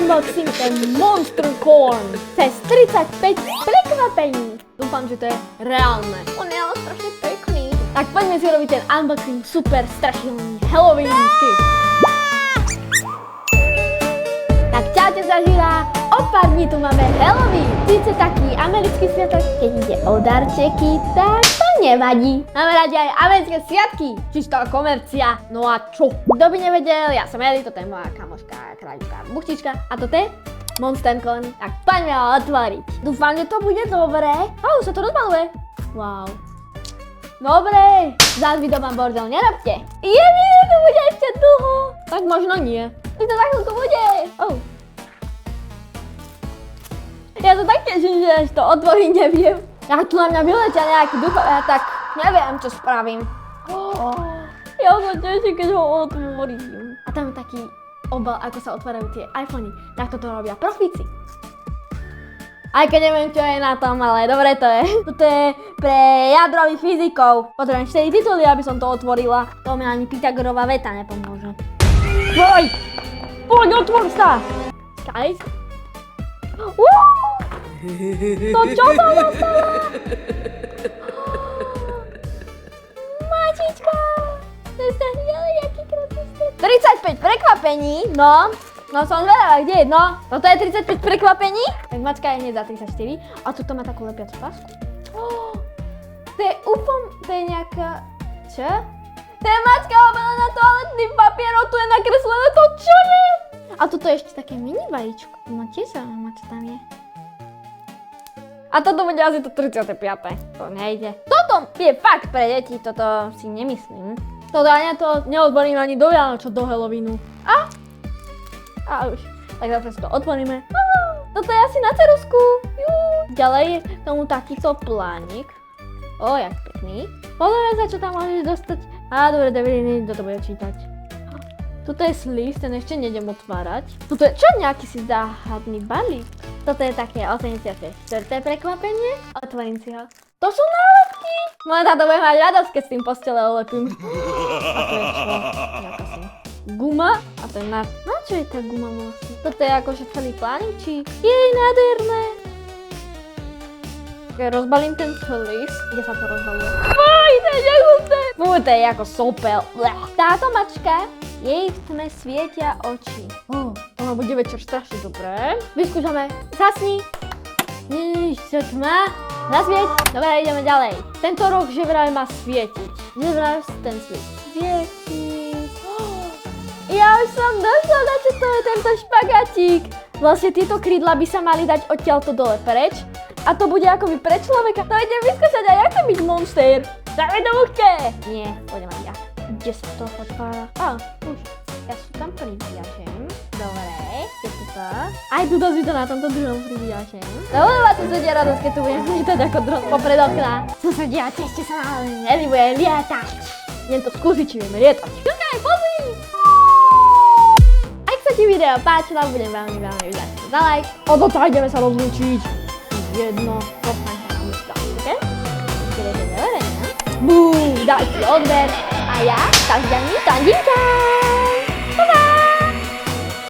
unboxing ten Monster Corn. Cez 35 prekvapení. Dúfam, že to je reálne. On je ale strašne pekný. Tak poďme si robiť ten unboxing super strašidelný Halloweenský. Tak čaute zažila. O pár dní tu máme Halloween. Síce taký americký sviatok, keď ide o darčeky, tak to nevadí. Máme radi aj americké sviatky, čistá komercia. No a čo? Kto by nevedel, ja som Eli, toto je moja kamoška, kráľovka Buchtička a toto je Monster Corn. Tak poďme ho otvoriť. Dúfam, že to bude dobré. Už sa to rozbaluje. Wow. Dobre, zás vy doma bordel nerobte. To bude ešte dlho. Tak možno nie. To za chvíľku bude. Ja sa tak teším, že až to otvoriť neviem. Ja tu na mňa vyletia nejaký duchovia, tak neviem, čo spravím. Ja sa teším, keď ho otvorím. A tam je taký obal, ako sa otvárajú tie iPhony. Tak toto robia profíci. Aj keď neviem, čo je na tom, ale dobre to je. Toto je pre jadrových fyzikov. Potrebujem 4 tituly, aby som to otvorila. To mi ani Pythagorová veta nepomôže. Poď, otvor sa! Guys. To čo sa dostala? Mačička! To je strašne ďalej, jaký krásny stred. 35 prekvapení, no som zvedavá, kde je, no. Toto je 35 prekvapení. Tak mačka je hneď za 34. A tuto má takú lepiacu pásku. To je to je nejaká... Čo? To je mačka obalená toaletným papierom, tu je nakreslené to, čo je? A tuto je ešte také mini vajíčko. No tiež sa neviem, čo tam je. A toto bude asi to 35. To nejde. Toto je fakt pre deti, toto si nemyslím. Toto ani to neodborím ani do Vianoča, do Halloweenu. A už. Tak zase si to otvoríme. Toto je asi na ceruzku. Ďalej je k tomu takýto plánik. Jak pekný. Pozrieme sa, čo tam môžeš dostať. Dobre, toto bude čítať. Tuto je slist, ten ešte nejdem otvárať. Tuto je čo nejaký si záhadný balík. Toto je také 84. prekvapenie. Otvorím si ho. To sú nálepky! Moja táto bude mať radosť, keď s tým postele olepím. A to je čo? Jaká guma? A to je na čo je tá guma vlastne? Toto je akože celý plánikčík. Jej, nádherné! Keď rozbalím ten list, kde sa to rozbaluje? To je nechutné! To je ako sopel. Táto mačka, jej v tme svietia oči. Ono bude večer strašne dobré. Vyskúšame. Zasni. Čo tma? Zasvieť. Dobre, ideme ďalej. Tento rok že vraj má svietiť. Že vraj ten sviet svieti. Ja už som došla, na čo to je tento špagatík. Vlastne tieto krídla by sa mali dať odtiaľto dole preč. A to bude akoby pre človeka. To idem vyskúšať aj jak to byť monster. Dajme do buchke. Nie, pôjdem aj ja. Kde sa to otvára? Už. Ja sú tam priviažem. Dobre, je to to. Aj tuto si to na tomto druhom priviažem. Dobre, ma susedia radosť, keď tu budem lietať ako dron popred okna. Susedia, tešte sa na Eli bude lietať. Idem to skúsiť, či vieme lietať. Čukaj, pozri! Ak sa ti video páčilo, budem veľmi vďačný za like. A toto ideme sa rozlúčiť. Jedno, postaň sa na myšľa, ok? Keď je to neverejné. Daj si odber. A ja, tak ďalej, tandinka!